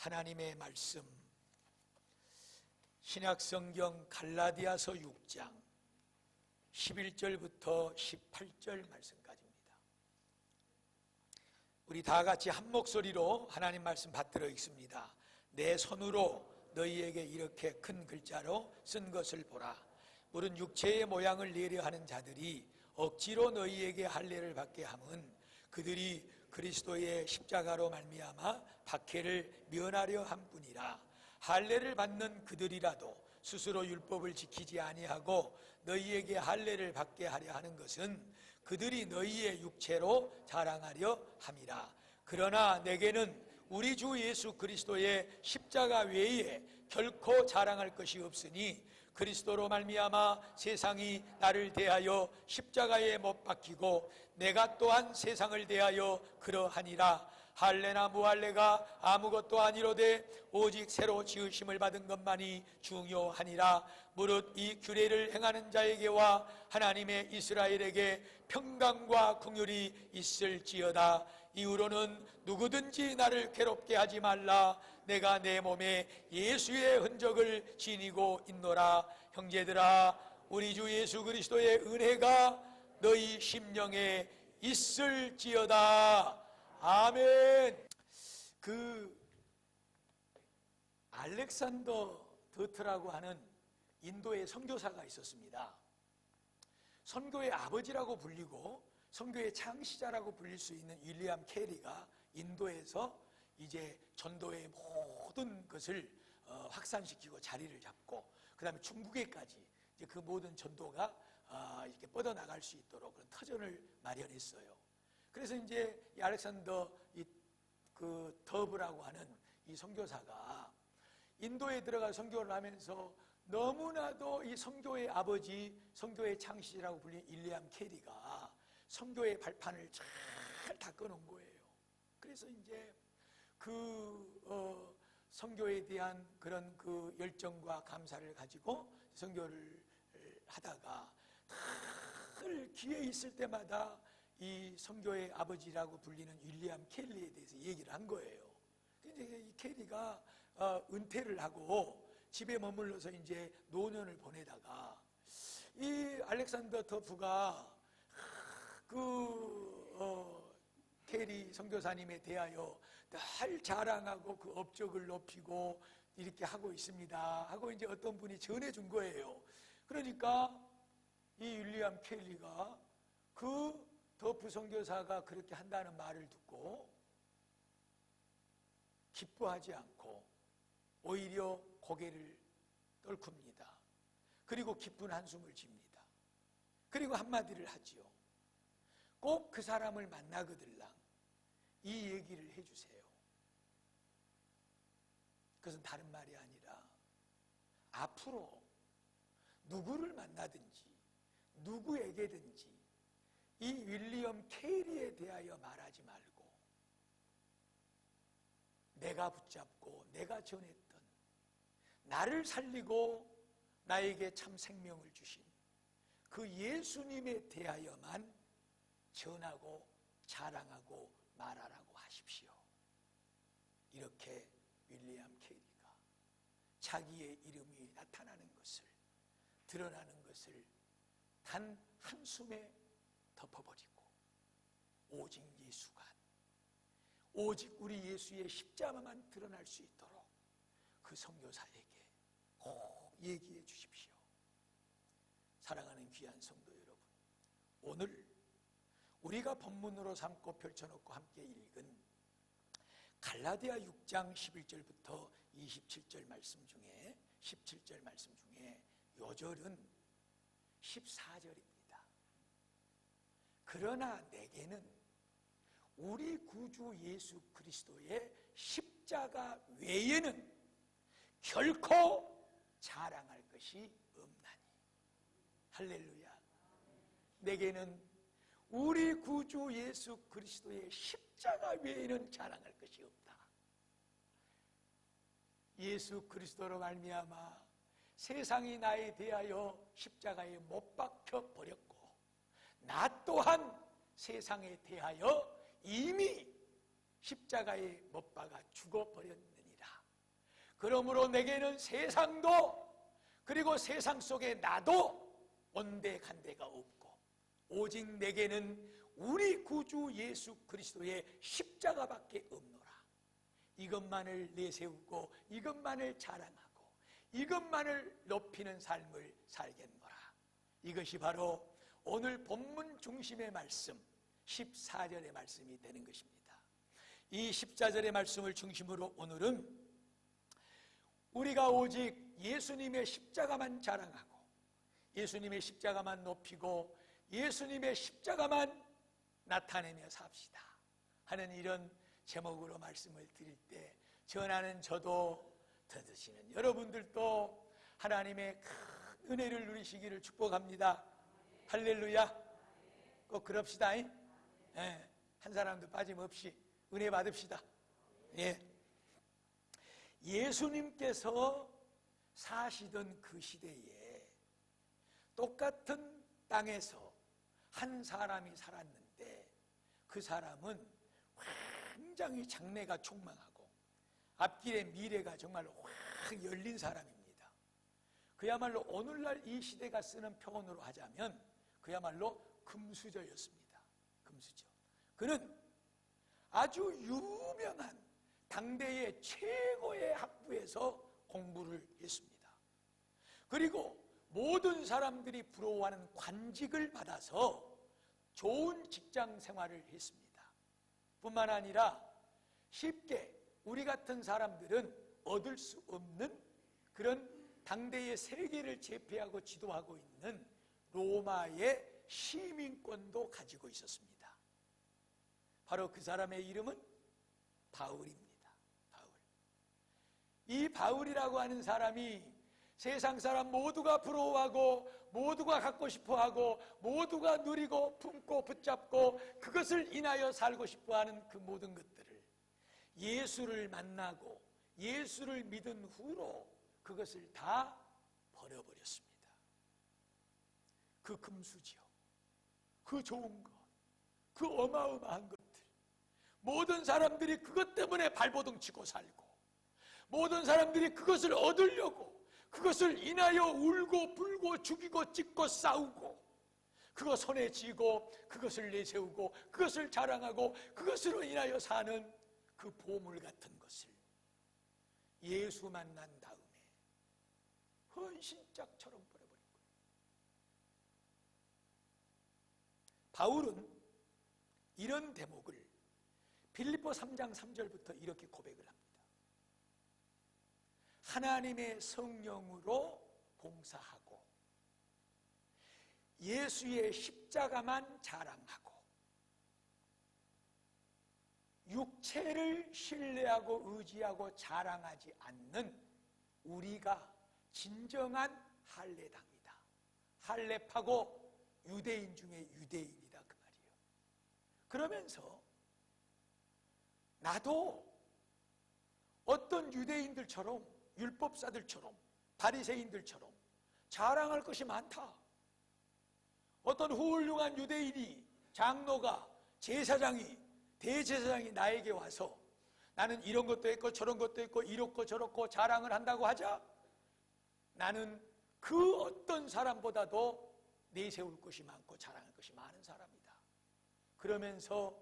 하나님의 말씀, 신약성경 갈라디아서 6장 11절부터 18절 말씀까지입니다. 우리 다 같이 한 목소리로 하나님 말씀 받들어 읽습니다. 내 손으로 너희에게 이렇게 큰 글자로 쓴 것을 보라. 물은 육체의 모양을 내려 하는 자들이 억지로 너희에게 할례를 받게 함은 그들이 그리스도의 십자가로 말미암아 박해를 면하려 함뿐이라. 할례를 받는 그들이라도 스스로 율법을 지키지 아니하고 너희에게 할례를 받게 하려 하는 것은 그들이 너희의 육체로 자랑하려 함이라. 그러나 내게는 우리 주 예수 그리스도의 십자가 외에 결코 자랑할 것이 없으니 그리스도로 말미암아 세상이 나를 대하여 십자가에 못 박히고 내가 또한 세상을 대하여 그러하니라. 할례나 무할례가 아무것도 아니로되 오직 새로 지으심을 받은 것만이 중요하니라. 무릇 이 규례를 행하는 자에게와 하나님의 이스라엘에게 평강과 긍휼이 있을지어다. 이후로는 누구든지 나를 괴롭게 하지 말라. 내가 내 몸에 예수의 흔적을 지니고 있노라. 형제들아, 우리 주 예수 그리스도의 은혜가 너희 심령에 있을지어다. 아멘. 알렉산더 더트라고 하는 인도의 선교사가 있었습니다. 선교의 아버지라고 불리고 선교의 창시자라고 불릴 수 있는 윌리엄 캐리가 인도에서 이제 전도의 모든 것을 확산시키고 자리를 잡고 그 다음에 중국에까지 이제 그 모든 전도가 이렇게 뻗어나갈 수 있도록 그런 터전을 마련했어요. 그래서 이제 이 알렉산더 더브라고 하는 이 선교사가 인도에 들어가 선교를 하면서 너무나도 이 선교의 아버지, 선교의 창시자라고 불린 윌리엄 캐리가 선교의 발판을 잘 닦아놓은 거예요. 그래서 이제 선교에 대한 그런 그 열정과 감사를 가지고 선교를 하다가 늘 기회 있을 때마다 이 선교의 아버지라고 불리는 윌리엄 켈리에 대해서 얘기를 한 거예요. 이제 이 켈리가 은퇴를 하고 집에 머물러서 이제 노년을 보내다가 이 알렉산더 더프가 캐리 선교사님에 대하여 늘 자랑하고 그 업적을 높이고 이렇게 하고 있습니다 하고 이제 어떤 분이 전해준 거예요. 그러니까 이 윌리엄 켈리가 그 더프 선교사가 그렇게 한다는 말을 듣고 기뻐하지 않고 오히려 고개를 떨굽니다. 그리고 기쁜 한숨을 집니다. 그리고 한마디를 하지요. 꼭 그 사람을 만나거들랑 이 얘기를 해주세요. 그것은 다른 말이 아니라 앞으로 누구를 만나든지 누구에게든지 이 윌리엄 캐리에 대하여 말하지 말고 내가 붙잡고 내가 전했던 나를 살리고 나에게 참 생명을 주신 그 예수님에 대하여만 전하고 자랑하고 말하라고 하십시오. 이렇게 윌리엄 캐리가 자기의 이름이 나타나는 것을, 드러나는 것을 단 한숨에 덮어버리고 오직 예수가, 오직 우리 예수의 십자가만 드러날 수 있도록 그 선교사에게 꼭 얘기해 주십시오. 사랑하는 귀한 성도 여러분, 오늘 우리가 본문으로 삼고 펼쳐놓고 함께 읽은 갈라디아 6장 11절부터 27절 말씀 중에 17절 말씀 중에 요절은 14절입니다. 그러나 내게는 우리 구주 예수 그리스도의 십자가 외에는 결코 자랑할 것이 없나니. 할렐루야. 내게는 우리 구주 예수 그리스도의 십자가 외에는 자랑할 것이 없다. 예수 그리스도로 말미암아 세상이 나에 대하여 십자가에 못 박혀 버렸고 나 또한 세상에 대하여 이미 십자가에 못 박아 죽어버렸느니라. 그러므로 내게는 세상도 그리고 세상 속에 나도 온데간데가 없고 오직 내게는 우리 구주 예수 그리스도의 십자가밖에 없노라. 이것만을 내세우고 이것만을 자랑하고 이것만을 높이는 삶을 살겠노라. 이것이 바로 오늘 본문 중심의 말씀 14절의 말씀이 되는 것입니다. 이 14절의 말씀을 중심으로 오늘은 우리가 오직 예수님의 십자가만 자랑하고 예수님의 십자가만 높이고 예수님의 십자가만 나타내며 삽시다 하는 이런 제목으로 말씀을 드릴 때 전하는 저도 들으시는 여러분들도 하나님의 큰 은혜를 누리시기를 축복합니다. 할렐루야. 꼭 그럽시다. 예, 한 사람도 빠짐없이 은혜 받읍시다. 예. 예수님께서 사시던 그 시대에 똑같은 땅에서 한 사람이 살았는데 그 사람은 굉장히 장래가 촉망하고 앞길의 미래가 정말로 확 열린 사람입니다. 그야말로 오늘날 이 시대가 쓰는 표현으로 하자면 그야말로 금수저였습니다. 금수저. 그는 아주 유명한 당대의 최고의 학부에서 공부를 했습니다. 그리고 모든 사람들이 부러워하는 관직을 받아서 좋은 직장 생활을 했습니다. 뿐만 아니라 쉽게 우리 같은 사람들은 얻을 수 없는 그런 당대의 세계를 제패하고 지도하고 있는 로마의 시민권도 가지고 있었습니다. 바로 그 사람의 이름은 바울입니다. 바울. 이 바울이라고 하는 사람이 세상 사람 모두가 부러워하고 모두가 갖고 싶어하고 모두가 누리고 품고 붙잡고 그것을 인하여 살고 싶어하는 그 모든 것들을 예수를 만나고 예수를 믿은 후로 그것을 다 버려버렸습니다. 그 금수저, 그 좋은 것, 그 어마어마한 것들, 모든 사람들이 그것 때문에 발버둥 치고 살고 모든 사람들이 그것을 얻으려고 그것을 인하여 울고 불고 죽이고 찢고 싸우고 그것 손에 쥐고 그것을 내세우고 그것을 자랑하고 그것으로 인하여 사는 그 보물 같은 것을 예수 만난 다음에 헌신짝처럼 버려버린 거예요. 바울은 이런 대목을 빌립보 3장 3절부터 이렇게 고백을 합니다. 하나님의 성령으로 봉사하고 예수의 십자가만 자랑하고 육체를 신뢰하고 의지하고 자랑하지 않는 우리가 진정한 할례당이다. 할례파고 유대인 중에 유대인이다 그 말이에요. 그러면서 나도 어떤 유대인들처럼 율법사들처럼 바리새인들처럼 자랑할 것이 많다. 어떤 훌륭한 유대인이 장로가 제사장이 대제사장이 나에게 와서 나는 이런 것도 했고 저런 것도 했고 이렇고 저렇고 자랑을 한다고 하자 나는 그 어떤 사람보다도 내세울 것이 많고 자랑할 것이 많은 사람이다. 그러면서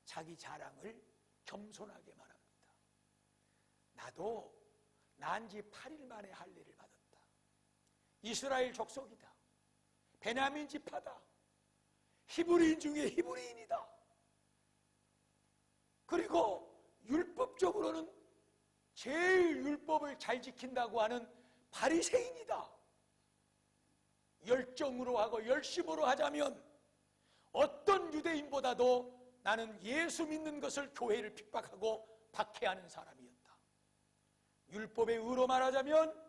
자기 자랑을 겸손하게 말합니다. 나도 난 지 8일 만에 할례를 받았다. 이스라엘 족속이다. 베냐민 지파다. 히브리인 중에 히브리인이다. 그리고 율법적으로는 제일 율법을 잘 지킨다고 하는 바리새인이다. 열정으로 하고 열심으로 하자면 어떤 유대인보다도 나는 예수 믿는 것을 교회를 핍박하고 박해하는 사람이었다. 율법의 의로 말하자면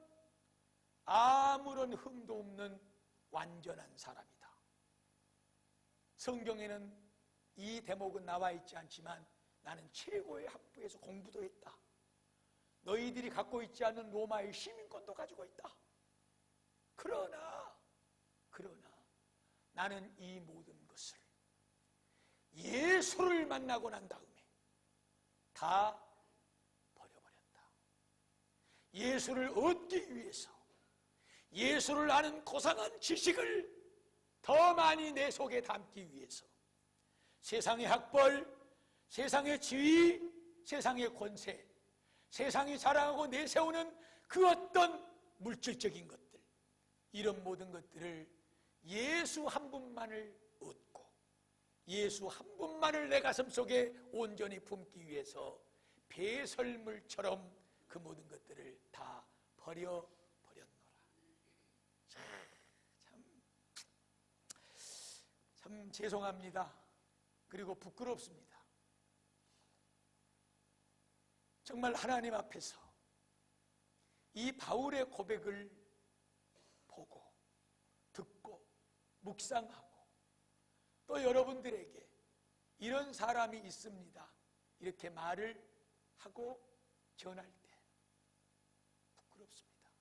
아무런 흠도 없는 완전한 사람이다. 성경에는 이 대목은 나와 있지 않지만 나는 최고의 학부에서 공부도 했다. 너희들이 갖고 있지 않는 로마의 시민권도 가지고 있다. 그러나 나는 이 모든 것을 예수를 만나고 난 다음에 다 버려버렸다. 예수를 얻기 위해서 예수를 아는 고상한 지식을 더 많이 내 속에 담기 위해서 세상의 학벌, 세상의 지위, 세상의 권세, 세상이 자랑하고 내세우는 그 어떤 물질적인 것들, 이런 모든 것들을 예수 한 분만을 얻고 예수 한 분만을 내 가슴 속에 온전히 품기 위해서 배설물처럼 그 모든 것들을 다 버려버렸노라. 참 죄송합니다. 그리고 부끄럽습니다. 정말 하나님 앞에서 이 바울의 고백을 보고 듣고 묵상하고 또 여러분들에게 이런 사람이 있습니다, 이렇게 말을 하고 전할 때 부끄럽습니다.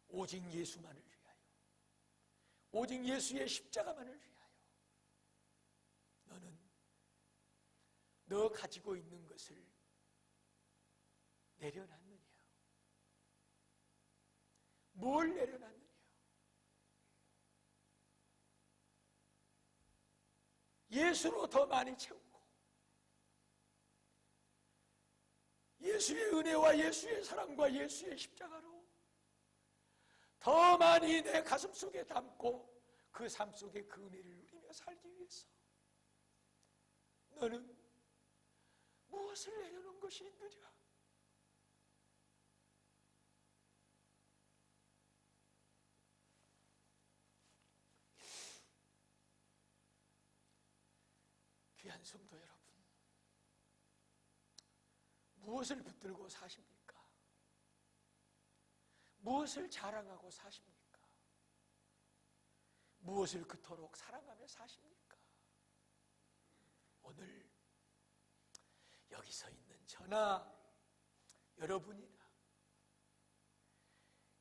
오직 예수만을 위하여, 오직 예수의 십자가만을 위하여 너는 너 가지고 있는 것을 내려놨느냐? 뭘 내려놨느냐? 예수로 더 많이 채우고 예수의 은혜와 예수의 사랑과 예수의 십자가로 더 많이 내 가슴 속에 담고 그 삶 속에 그 은혜를 누리며 살기 위해서 너는 무엇을 내려놓은 것이 있느냐? 귀한 성도 여러분, 무엇을 붙들고 사십니까? 무엇을 자랑하고 사십니까? 무엇을 그토록 사랑하며 사십니까? 오늘 여기 서 있는 저나 여러분이나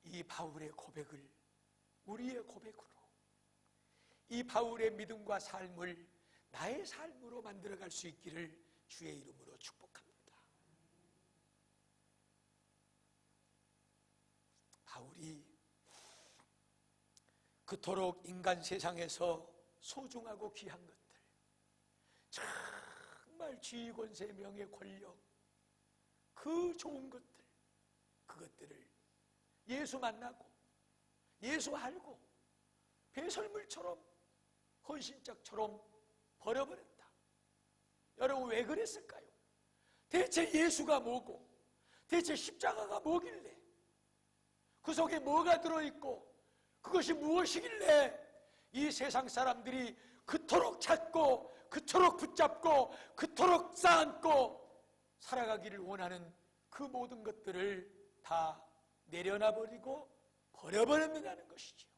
이 바울의 고백을 우리의 고백으로, 이 바울의 믿음과 삶을 나의 삶으로 만들어갈 수 있기를 주의 이름으로 축복합니다. 바울이 그토록 인간 세상에서 소중하고 귀한 것들, 정말 지위, 권세, 명예, 권력, 그 좋은 것들, 그것들을 예수 만나고 예수 알고 배설물처럼 헌신짝처럼 버려버렸다. 여러분, 왜 그랬을까요? 대체 예수가 뭐고 대체 십자가가 뭐길래, 그 속에 뭐가 들어있고 그것이 무엇이길래 이 세상 사람들이 그토록 찾고 그토록 붙잡고 그토록 쌓고 살아가기를 원하는 그 모든 것들을 다 내려놔버리고 버려버렸느냐는 것이지요.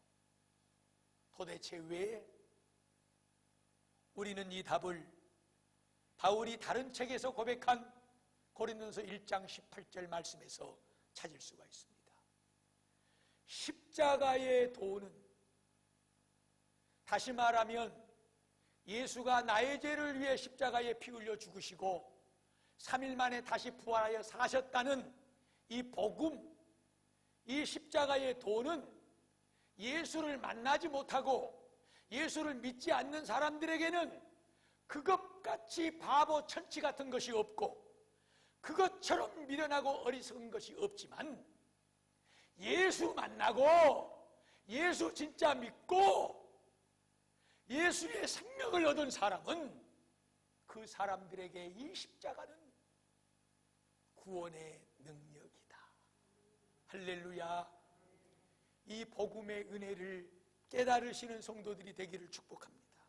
도대체 왜? 우리는 이 답을 바울이 다른 책에서 고백한 고린도서 1장 18절 말씀에서 찾을 수가 있습니다. 십자가의 도는, 다시 말하면 예수가 나의 죄를 위해 십자가에 피 흘려 죽으시고 3일 만에 다시 부활하여 사셨다는 이 복음, 이 십자가의 도는 예수를 만나지 못하고 예수를 믿지 않는 사람들에게는 그것같이 바보 천치 같은 것이 없고 그것처럼 미련하고 어리석은 것이 없지만, 예수 만나고 예수 진짜 믿고 예수의 생명을 얻은 사람은 그 사람들에게 이 십자가는 구원의 능력이다. 할렐루야. 이 복음의 은혜를 깨달으시는 성도들이 되기를 축복합니다.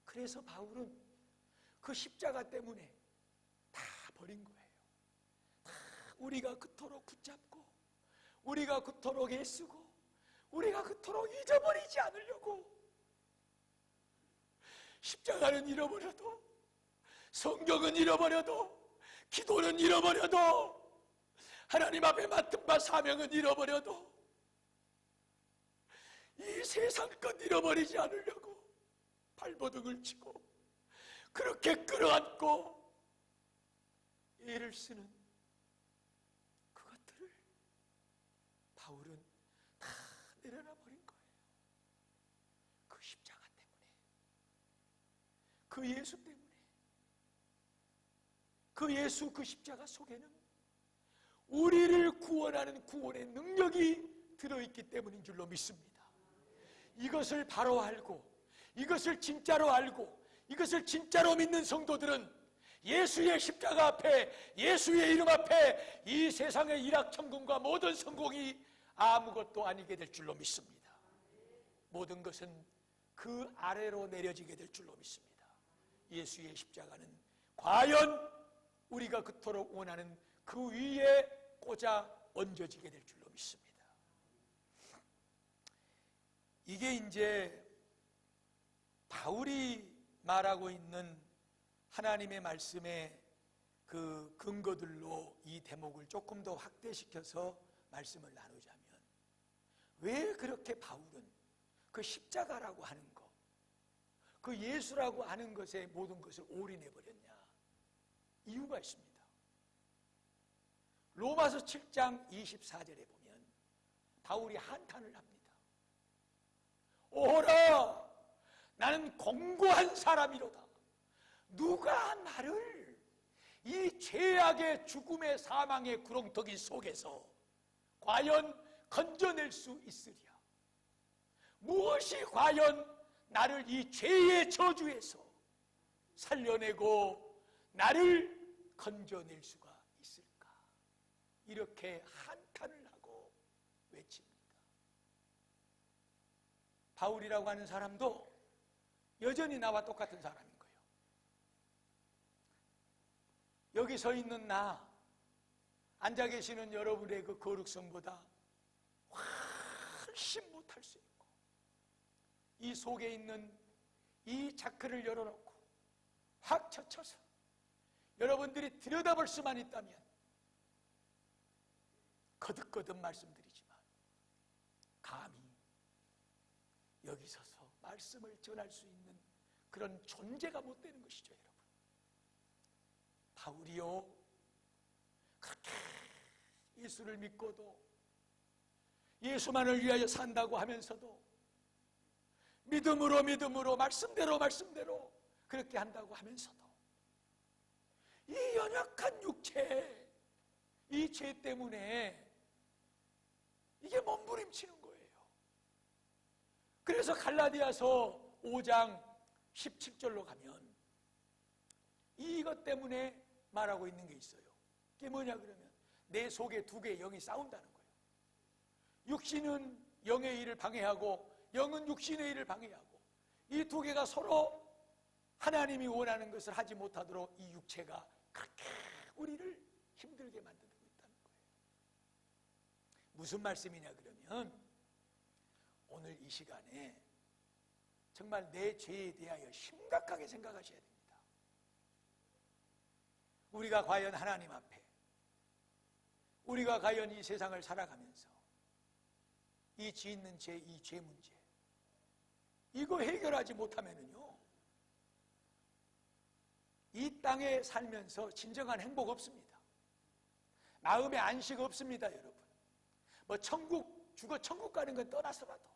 그래서 바울은 그 십자가 때문에 다 버린 거예요. 다 우리가 그토록 붙잡고 우리가 그토록 애쓰고 우리가 그토록 잊어버리지 않으려고, 십자가는 잃어버려도, 성경은 잃어버려도, 기도는 잃어버려도, 하나님 앞에 맡은 바 사명은 잃어버려도 이 세상 것 잃어버리지 않으려고 발버둥을 치고 그렇게 끌어안고 애를 쓰는 그것들을 바울은 다 내려놔 버린 거예요. 그 십자가 때문에, 그 예수 때문에, 그 예수 그 십자가 속에는 우리를 구원하는 구원의 능력이 들어있기 때문인 줄로 믿습니다. 이것을 바로 알고, 이것을 진짜로 알고, 이것을 진짜로 믿는 성도들은 예수의 십자가 앞에, 예수의 이름 앞에 이 세상의 일확천금과 모든 성공이 아무것도 아니게 될 줄로 믿습니다. 모든 것은 그 아래로 내려지게 될 줄로 믿습니다. 예수의 십자가는 과연 우리가 그토록 원하는 그 위에 꽂아 얹어지게 될 줄로 믿습니다. 이게 이제 바울이 말하고 있는 하나님의 말씀의 그 근거들로 이 대목을 조금 더 확대시켜서 말씀을 나누자면, 왜 그렇게 바울은 그 십자가라고 하는 것, 그 예수라고 하는 것에 모든 것을 올인해버렸냐? 이유가 있습니다. 로마서 7장 24절에 보면 바울이 한탄을 합니다. 오호라, 나는 공고한 사람이로다. 누가 나를 이 죄악의 죽음의 사망의 구렁텅이 속에서 과연 건져낼 수 있으랴? 무엇이 과연 나를 이 죄의 저주에서 살려내고 나를 건져낼 수가 있을까? 이렇게 한탄을 하고 외칩니다. 바울이라고 하는 사람도 여전히 나와 똑같은 사람인 거예요. 여기 서 있는 나, 앉아 계시는 여러분의 그 거룩성보다 훨씬 못할 수 있고, 이 속에 있는 이 자크를 열어놓고 확 젖혀서 여러분들이 들여다볼 수만 있다면 거듭거듭 말씀드리지만 감히 여기 서서 말씀을 전할 수 있는 그런 존재가 못 되는 것이죠, 여러분. 바울이요, 그렇게 예수를 믿고도 예수만을 위하여 산다고 하면서도 믿음으로 말씀대로 그렇게 한다고 하면서도 이 연약한 육체, 이 죄 때문에 이게 몸부림치는 거예요. 그래서 갈라디아서 5장 17절로 가면 이것 때문에 말하고 있는 게 있어요. 그게 뭐냐 그러면 내 속에 두 개의 영이 싸운다는 거예요. 육신은 영의 일을 방해하고 영은 육신의 일을 방해하고, 이 두 개가 서로 하나님이 원하는 것을 하지 못하도록 이 육체가 그렇게 우리를 힘들게 만들고 있다는 거예요. 무슨 말씀이냐 그러면 오늘 이 시간에 정말 내 죄에 대하여 심각하게 생각하셔야 됩니다. 우리가 과연 하나님 앞에, 우리가 과연 이 세상을 살아가면서 이 짓는 죄, 이 죄 문제, 이거 해결하지 못하면은요, 이 땅에 살면서 진정한 행복 없습니다. 마음의 안식 없습니다, 여러분. 뭐 죽어 천국 가는 건 떠나서라도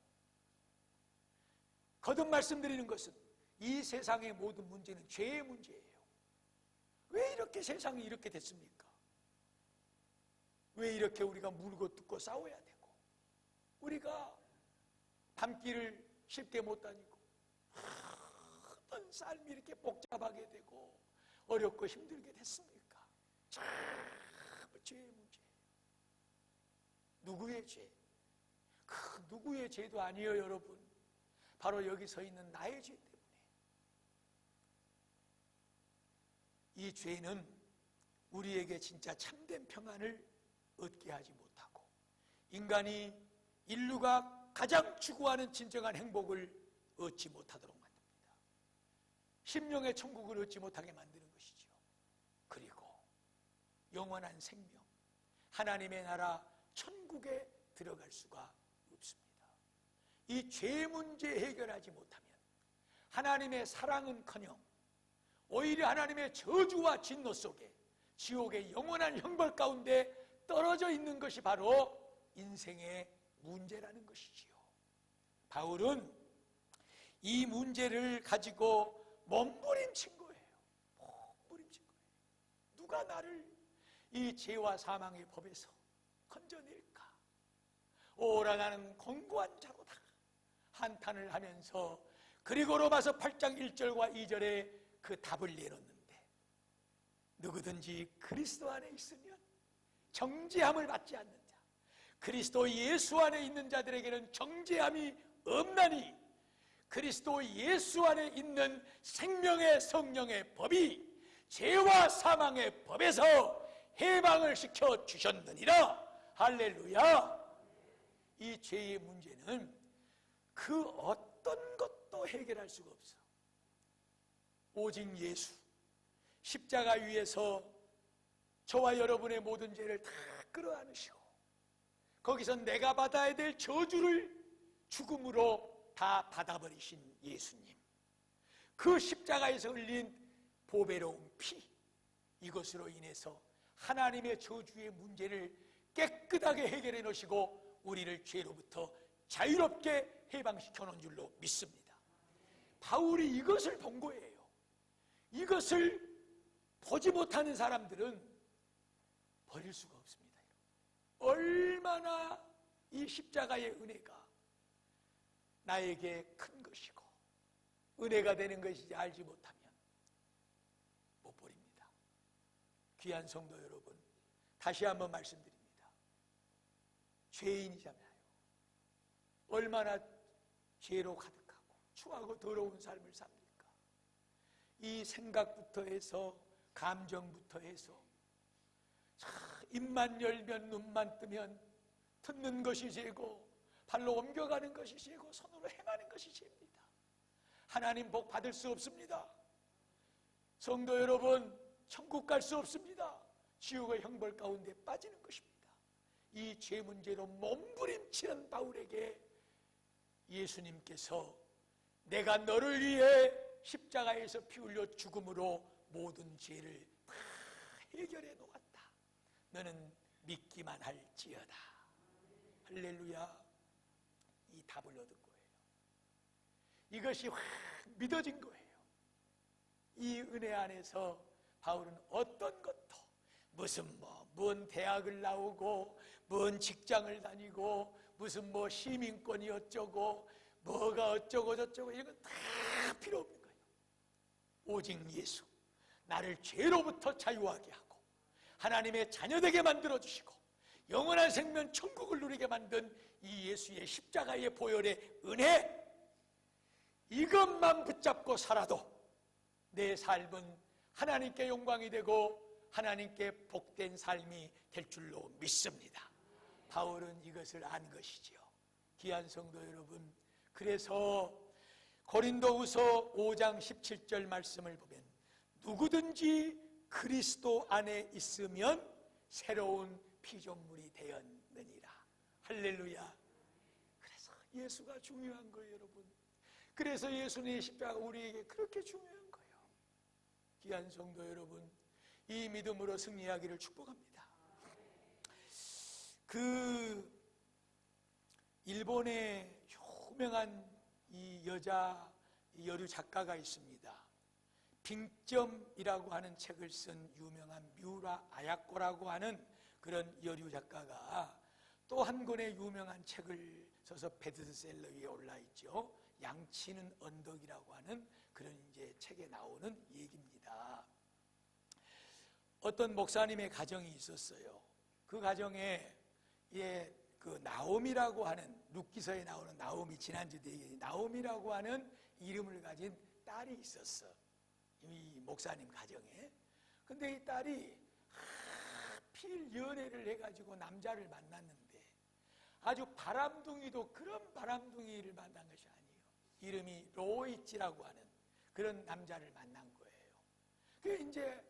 거듭 말씀드리는 것은 이 세상의 모든 문제는 죄의 문제예요. 왜 이렇게 세상이 이렇게 됐습니까? 왜 이렇게 우리가 물고 뜯고 싸워야 되고, 우리가 밤길을 쉽게 못 다니고 어떤 삶이 이렇게 복잡하게 되고 어렵고 힘들게 됐습니까? 참 죄의 문제예요. 누구의 죄? 그 누구의 죄도 아니에요, 여러분. 바로 여기 서 있는 나의 죄 때문에. 이 죄는 우리에게 진짜 참된 평안을 얻게 하지 못하고, 인류가 가장 추구하는 진정한 행복을 얻지 못하도록 만듭니다. 심령의 천국을 얻지 못하게 만드는 것이죠. 그리고 영원한 생명, 하나님의 나라 천국에 들어갈 수가 없습니다. 이 죄 문제 해결하지 못하면 하나님의 사랑은커녕 오히려 하나님의 저주와 진노 속에 지옥의 영원한 형벌 가운데 떨어져 있는 것이 바로 인생의 문제라는 것이지요. 바울은 이 문제를 가지고 몸부림친 거예요. 몸부림친 거예요. 누가 나를 이 죄와 사망의 법에서 건져낼까? 오라 나는 권고한 자로다 한탄을 하면서, 그리고 로마서 8장 1절과 2절에 그 답을 내놓는데, 누구든지 그리스도 안에 있으면 정죄함을 받지 않는 자, 그리스도 예수 안에 있는 자들에게는 정죄함이 없나니 그리스도 예수 안에 있는 생명의 성령의 법이 죄와 사망의 법에서 해방을 시켜 주셨느니라. 할렐루야. 이 죄의 문제는 그 어떤 것도 해결할 수가 없어. 오직 예수 십자가 위에서 저와 여러분의 모든 죄를 다 끌어안으시고, 거기서 내가 받아야 될 저주를 죽음으로 다 받아버리신 예수님, 그 십자가에서 흘린 보배로운 피, 이것으로 인해서 하나님의 저주의 문제를 깨끗하게 해결해 놓으시고 우리를 죄로부터 자유롭게 해방시켜 놓은 줄로 믿습니다. 바울이 이것을 본 거예요. 이것을 보지 못하는 사람들은 버릴 수가 없습니다. 얼마나 이 십자가의 은혜가 나에게 큰 것이고 은혜가 되는 것인지 알지 못하면 못 버립니다. 귀한 성도 여러분, 다시 한번 말씀드립니다. 죄인이잖아요. 얼마나 죄로 가득하고 추하고 더러운 삶을 삽니까? 이 생각부터 해서 감정부터 해서 입만 열면 눈만 뜨면 듣는 것이 죄고 발로 옮겨가는 것이 죄고 손으로 행하는 것이 죄입니다. 하나님 복 받을 수 없습니다. 성도 여러분, 천국 갈 수 없습니다. 지옥의 형벌 가운데 빠지는 것입니다. 이 죄 문제로 몸부림치는 바울에게 예수님께서 내가 너를 위해 십자가에서 피 흘려 죽음으로 모든 죄를 다 해결해 놓았다. 너는 믿기만 할지어다. 할렐루야. 이 답을 얻은 거예요. 이것이 확 믿어진 거예요. 이 은혜 안에서 바울은 어떤 것도 무슨 대학을 나오고 뭔 직장을 다니고 무슨 시민권이 어쩌고 뭐가 어쩌고 저쩌고 이런 건 다 필요 없는 거예요. 오직 예수, 나를 죄로부터 자유하게 하고 하나님의 자녀되게 만들어주시고 영원한 생명 천국을 누리게 만든 이 예수의 십자가의 보혈의 은혜, 이것만 붙잡고 살아도 내 삶은 하나님께 영광이 되고 하나님께 복된 삶이 될 줄로 믿습니다. 바울은 이것을 안 것이지요. 귀한 성도 여러분, 그래서 고린도후서 5장 17절 말씀을 보면 누구든지 그리스도 안에 있으면 새로운 피조물이 되었느니라. 할렐루야. 그래서 예수가 중요한 거예요, 여러분. 그래서 예수님의 십자가 우리에게 그렇게 중요한 거예요. 귀한 성도 여러분, 이 믿음으로 승리하기를 축복합니다. 일본의 유명한 이 여자 여류 작가가 있습니다. 빙점이라고 하는 책을 쓴 유명한 미우라 아야코라고 하는 그런 여류 작가가 또 한 권의 유명한 책을 써서 베스트셀러 위에 올라 있죠. 양치는 언덕이라고 하는 그런 이제 책에 나오는 얘기입니다. 어떤 목사님의 가정이 있었어요. 그 가정에 그 나옴이라고 하는, 룻기서에 나오는 나옴이, 지난주도 얘기했는데 나옴이라고 하는 이름을 가진 딸이 있었어. 이 목사님 가정에. 근데 이 딸이 하필 연애를 해가지고 남자를 만났는데 아주 바람둥이도 그런 바람둥이를 만난 것이 아니에요. 이름이 로이치라고 하는 그런 남자를 만난 거예요. 그게 이제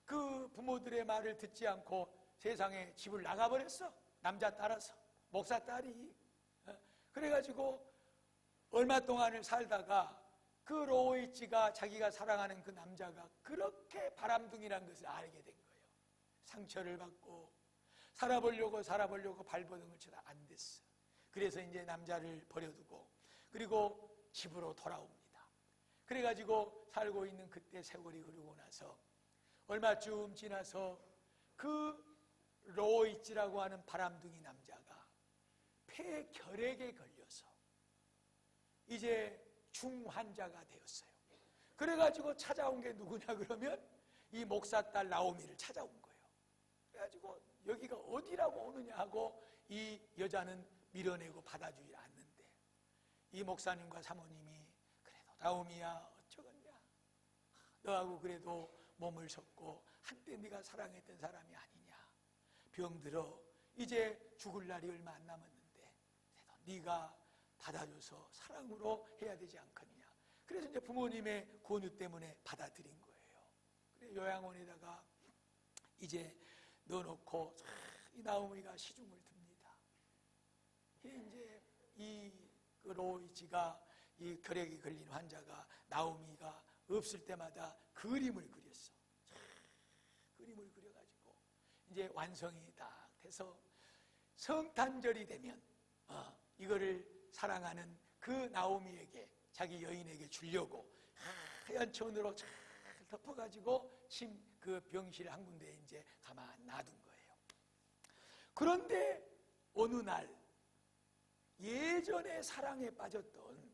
그 부모들의 말을 듣지 않고 세상에 집을 나가버렸어. 남자 따라서, 목사 딸이. 그래가지고 얼마 동안을 살다가 그 로이치가 자기가 사랑하는 그 남자가 그렇게 바람둥이라는 것을 알게 된 거예요. 상처를 받고 살아보려고 발버둥을 쳐다 안 됐어. 그래서 이제 남자를 버려두고 그리고 집으로 돌아옵니다. 그래가지고 살고 있는 그때 세월이 흐르고 나서 얼마쯤 지나서 그 로이치라고 하는 바람둥이 남자가 폐결핵에 걸려서 이제 중환자가 되었어요. 그래가지고 찾아온 게 누구냐 그러면 이 목사딸 나오미를 찾아온 거예요. 그래가지고 여기가 어디라고 오느냐 하고 이 여자는 밀어내고 받아주지 않는데 이 목사님과 사모님이 그래도 나오미야 어쩌겠냐, 너하고 그래도 몸을 섞고 한때 네가 사랑했던 사람이 아니냐, 병들어 이제 죽을 날이 얼마 안 남았는데 그래도 네가 받아줘서 사랑으로 해야 되지 않겠냐. 그래서 이제 부모님의 권유 때문에 받아들인 거예요. 그래 요양원에다가 이제 넣어놓고 이 나오미가 시중을 듭니다. 이제 이 로이치가 이 결핵에 걸린 환자가 나오미가 없을 때마다 그림을 그렸어. 그림을 그려가지고 이제 완성이 딱 돼서 성탄절이 되면 이거를 사랑하는 그 나오미에게 자기 여인에게 주려고 하얀 천으로 잘 덮어가지고 그 병실 한 군데에 이제 가만 놔둔 거예요. 그런데 어느 날 예전에 사랑에 빠졌던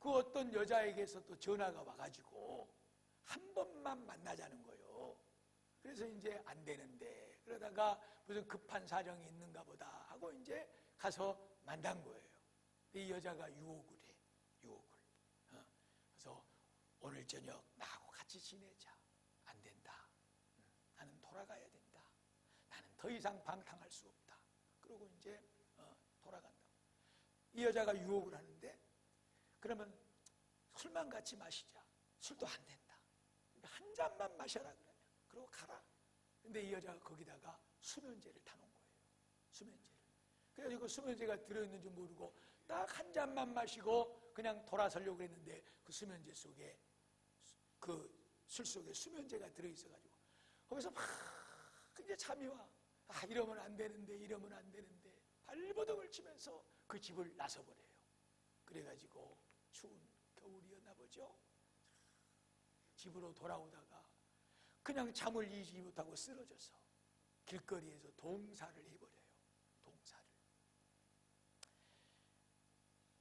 그 어떤 여자에게서 또 전화가 와가지고 한 번만 만나자는 거예요. 그래서 이제 안 되는데 그러다가 무슨 급한 사정이 있는가 보다 하고 이제 가서 만난 거예요. 이 여자가 유혹을 해. 유혹을. 그래서 오늘 저녁 나하고 같이 지내자. 안 된다. 나는 돌아가야 된다. 나는 더 이상 방탕할 수 없다. 그러고 이제 돌아간다. 이 여자가 유혹을 하는데 그러면 술만 같이 마시자. 술도 안 된다. 한 잔만 마셔라 그러면. 그러고 가라. 근데 이 여자가 거기다가 수면제를 타놓은 거예요. 수면제를. 그래가지고 수면제가 들어있는 줄 모르고 딱 한 잔만 마시고 그냥 돌아서려고 했는데 그 수면제 속에 그 술 속에 수면제가 들어있어가지고 거기서 막 이제 잠이 와. 이러면 안 되는데 이러면 안 되는데 발버둥을 치면서 그 집을 나서버려요. 그래가지고 추운 겨울이었나 보죠. 집으로 돌아오다가 그냥 잠을 이지 못하고 쓰러져서 길거리에서 동사를 해버려요. 동사를.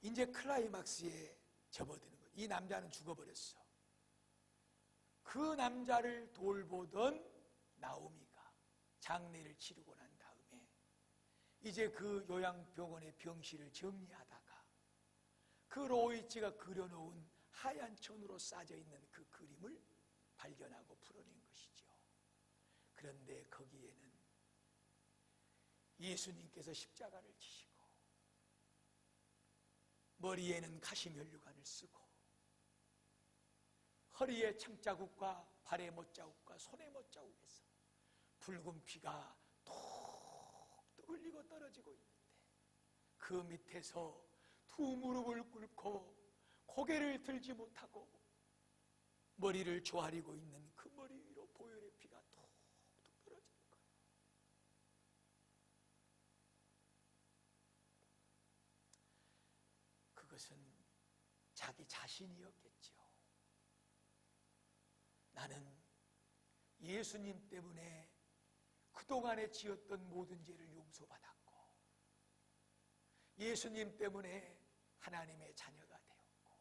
이제 클라이막스에 접어드는 거예요. 이 남자는 죽어버렸어. 그 남자를 돌보던 나오미가 장례를 치르고 난 다음에 이제 그 요양병원의 병실을 정리하다가 그 로이치가 그려놓은 하얀 천으로 싸져 있는 그 그림을 발견하고 풀어낸 것이죠. 그런데 거기에는 예수님께서 십자가를 지시고 머리에는 가시면류관을 쓰고 허리에 창자국과 발에 못자국과 손에 못자국에서 붉은 피가 톡톡 흘리고 떨어지고 있는데 그 밑에서 두 무릎을 꿇고 고개를 들지 못하고 머리를 조아리고 있는 그 머리 위로 보혈의 피가 톡톡 떨어지는 거예요. 그것은 자기 자신이었겠죠. 나는 예수님 때문에 그동안에 지었던 모든 죄를 용서받았고 예수님 때문에 하나님의 자녀가 되었고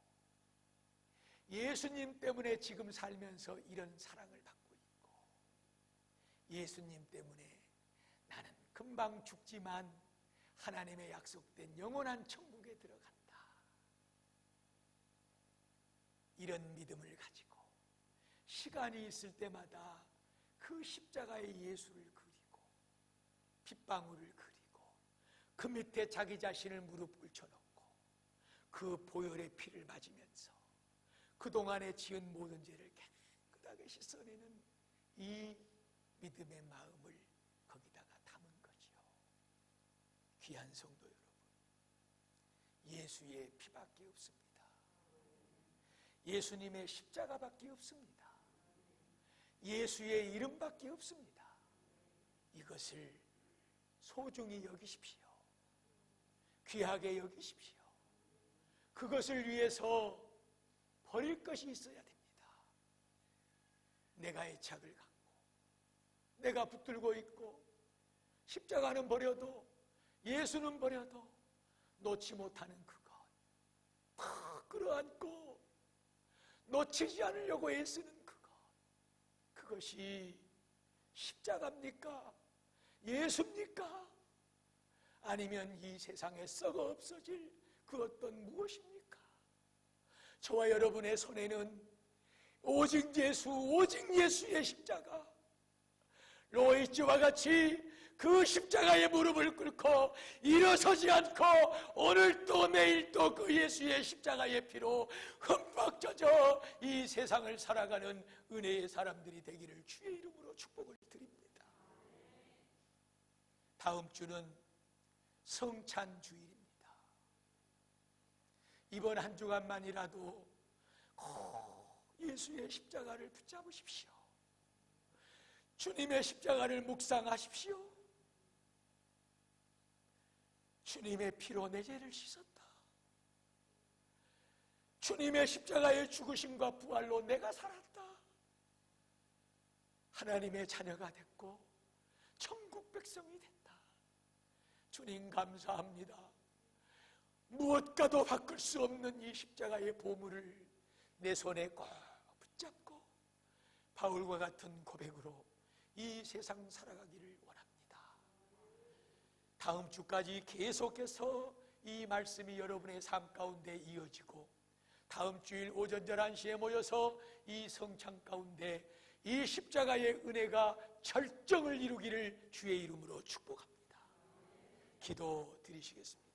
예수님 때문에 지금 살면서 이런 사랑을 받고 있고 예수님 때문에 나는 금방 죽지만 하나님의 약속된 영원한 천국에 들어간다. 이런 믿음을 가지고 시간이 있을 때마다 그 십자가의 예수를 그리고 핏방울을 그리고 그 밑에 자기 자신을 무릎 꿇혀놓고 그 보혈의 피를 맞으면서 그동안에 지은 모든 죄를 깨끗하게 씻어내는 이 믿음의 마음을 거기다가 담은 거지요. 귀한 성도 여러분, 예수의 피밖에 없습니다. 예수님의 십자가밖에 없습니다. 예수의 이름밖에 없습니다. 이것을 소중히 여기십시오. 귀하게 여기십시오. 그것을 위해서 버릴 것이 있어야 됩니다. 내가 애착을 갖고 내가 붙들고 있고 십자가는 버려도 예수는 버려도 놓지 못하는 그것 다 끌어안고 놓치지 않으려고 애쓰는 그것이 십자가입니까? 예수입니까? 아니면 이 세상에 썩어 없어질 그 어떤 무엇입니까? 저와 여러분의 손에는 오직 예수의 십자가, 로이츠와 같이 그 십자가의 무릎을 꿇고 일어서지 않고 오늘도 내일도 그 예수의 십자가의 피로 흠뻑 젖어 이 세상을 살아가는 은혜의 사람들이 되기를 주의 이름으로 축복을 드립니다. 다음 주는 성찬주일입니다. 이번 한 주간만이라도 예수의 십자가를 붙잡으십시오. 주님의 십자가를 묵상하십시오. 주님의 피로 내 죄를 씻었다. 주님의 십자가의 죽으심과 부활로 내가 살았다. 하나님의 자녀가 됐고 천국 백성이 됐다. 주님 감사합니다. 무엇과도 바꿀 수 없는 이 십자가의 보물을 내 손에 꼭 붙잡고 바울과 같은 고백으로 이 세상 살아가기를 원합니다. 다음 주까지 계속해서 이 말씀이 여러분의 삶 가운데 이어지고 다음 주일 오전 11시에 모여서 이 성찬 가운데 이 십자가의 은혜가 절정을 이루기를 주의 이름으로 축복합니다. 기도 드리시겠습니다.